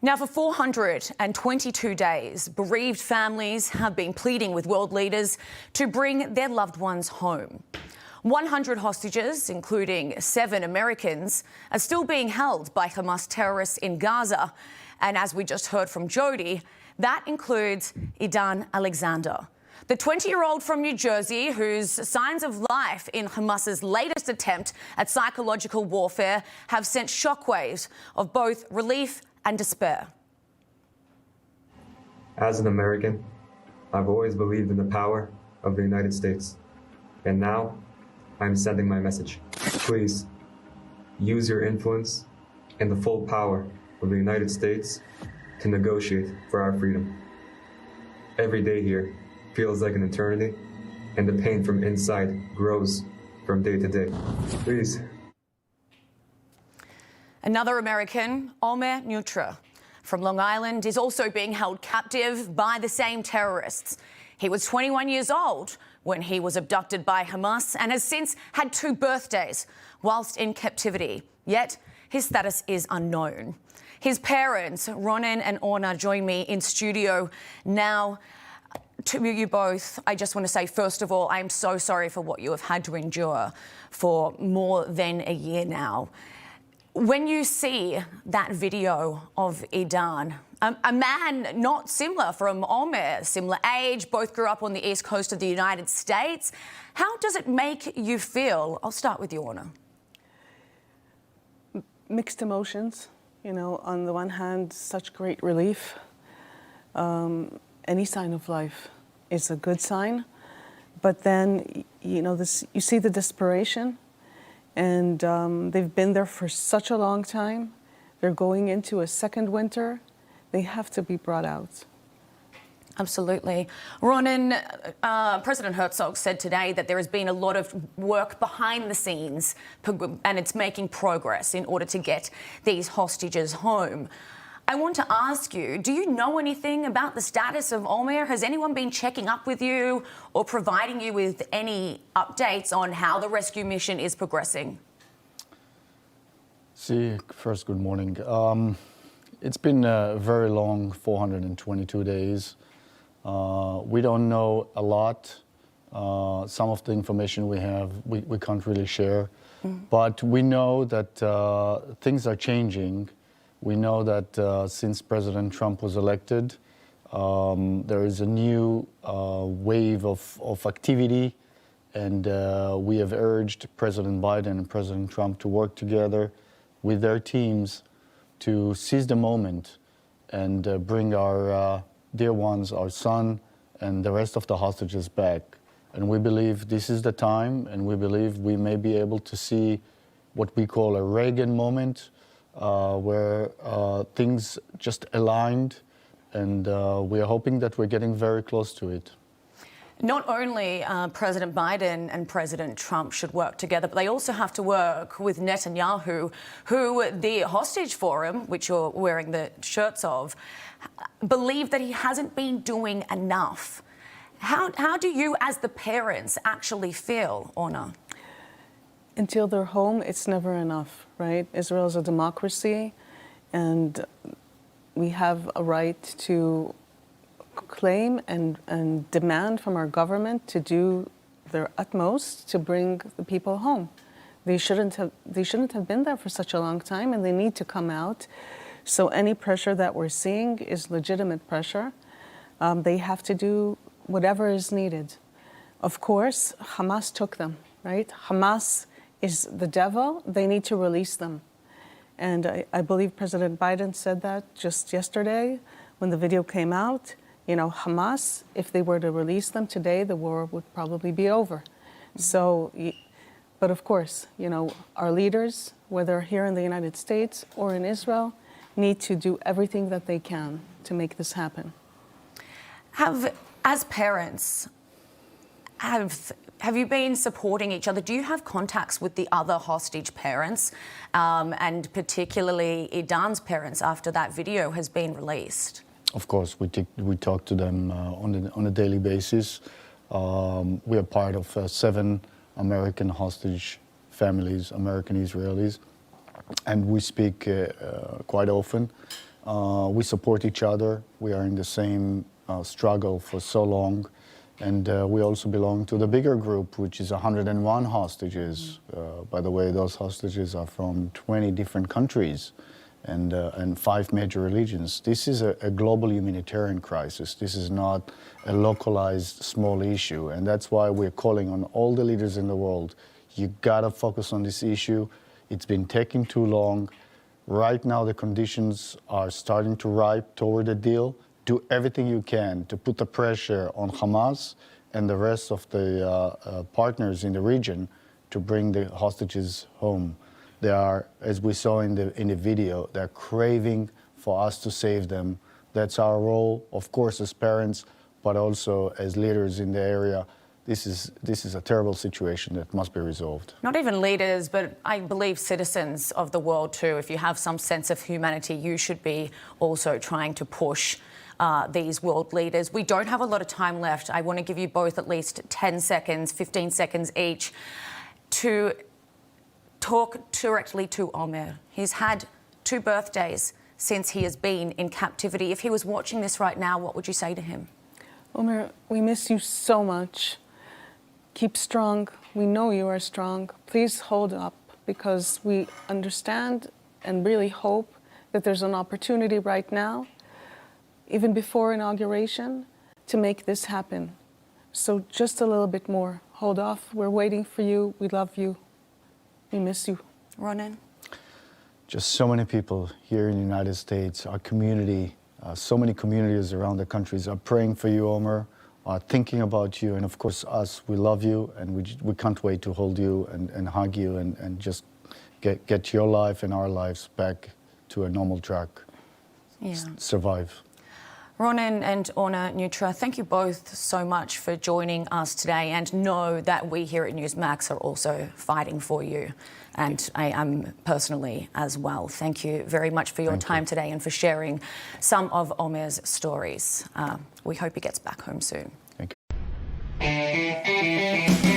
Now, for 422 days, bereaved families have been pleading with world leaders to bring their loved ones home. 100 hostages, including 7 Americans, are still being held by Hamas terrorists in Gaza. And as we just heard from Jody, that includes Idan Alexander, the 20-year-old from New Jersey whose signs of life in Hamas's latest attempt at psychological warfare have sent shockwaves of both relief and despair. As an American, I've always believed in the power of the United States. And now, I'm sending my message. Please, use your influence and the full power of the United States to negotiate for our freedom. Every day here feels like an eternity, and the pain from inside grows from day to day. Please. Another American, Omer Neutra, from Long Island, is also being held captive by the same terrorists. He was 21 years old when he was abducted by Hamas and has since had 2 birthdays whilst in captivity. Yet his status is unknown. His parents, Ronen and Orna, join me in studio now. To you both, I just want to say, first of all, I'm so sorry for what you have had to endure for more than a year now. When you see that video of Idan, a man not similar from Omer, similar age, both grew up on the east coast of the United States, how does it make you feel? I'll start with you, Orna. Mixed emotions. You know, on the one hand, such great relief. Any sign of life is a good sign. But then, you know, you see the desperation. And they've been there for such a long time. They're going into a second winter. They have to be brought out. Absolutely. Ronen, President Herzog said today that there has been a lot of work behind the scenes and it's making progress in order to get these hostages home. I want to ask you, do you know anything about the status of Omer? Has anyone been checking up with you or providing you with any updates on how the rescue mission is progressing? First, good morning. It's been a very long 422 days. We don't know a lot. Some of the information we have, we can't really share. But we know that things are changing. We know that since President Trump was elected, there is a new wave of activity, and we have urged President Biden and President Trump to work together with their teams to seize the moment and bring our dear ones, our son, and the rest of the hostages back. And we believe this is the time, and we believe we may be able to see what we call a Reagan moment, where things just aligned, and we are hoping that we're getting very close to it. Not only President Biden and President Trump should work together, but they also have to work with Netanyahu, who the hostage forum, which you're wearing the shirts of, believe that he hasn't been doing enough. How do you, as the parents, actually feel, Orna? Until they're home, it's never enough, right? Israel is a democracy, and we have a right to claim and demand from our government to do their utmost to bring the people home. They shouldn't have been there for such a long time, and they need to come out. So any pressure that we're seeing is legitimate pressure. They have to do whatever is needed. Of course, Hamas took them, right? Hamas is the devil. They need to release them. And I believe President Biden said that just yesterday when the video came out. You know, Hamas, if they were to release them today, the war would probably be over. So, but of course, you know, our leaders, whether here in the United States or in Israel, need to do everything that they can to make this happen. As parents, have you been supporting each other? Do you have contacts with the other hostage parents, and particularly Idan's parents after that video has been released? Of course, we talk to them on a daily basis. We are part of 7 American hostage families, American Israelis, and we speak quite often. We support each other. We are in the same struggle for so long. And we also belong to the bigger group, which is 101 hostages. By the way, those hostages are from 20 different countries and 5 major religions. This is a global humanitarian crisis. This is not a localized small issue. And that's why we're calling on all the leaders in the world. You gotta focus on this issue. It's been taking too long. Right now, the conditions are starting to ripe toward a deal. Do everything you can to put the pressure on Hamas and the rest of the partners in the region to bring the hostages home. They are, as we saw in the video, they're craving for us to save them. That's our role, of course, as parents, but also as leaders in the area. This is a terrible situation that must be resolved. Not even leaders, but I believe citizens of the world too. If you have some sense of humanity, you should be also trying to push these world leaders. We don't have a lot of time left. I want to give you both at least 10 seconds, 15 seconds each to talk directly to Omer. He's had 2 birthdays since he has been in captivity. If he was watching this right now, what would you say to him? Omer, we miss you so much. Keep strong. We know you are strong. Please hold up, because we understand and really hope that there's an opportunity right now, even before inauguration, to make this happen. So just a little bit more. Hold off. We're waiting for you. We love you. We miss you. Ronen? Just so many people here in the United States, our community, so many communities around the countries are praying for you, Omer, are thinking about you, and of course us, we love you, and we can't wait to hold you and hug you and just get your life and our lives back to a normal track. Yeah. Survive. Ronen and Omer Neutra, thank you both so much for joining us today, and know that we here at Newsmax are also fighting for you, and I am personally as well. Thank you very much for your time today and for sharing some of Omer's stories. We hope he gets back home soon. Thank you.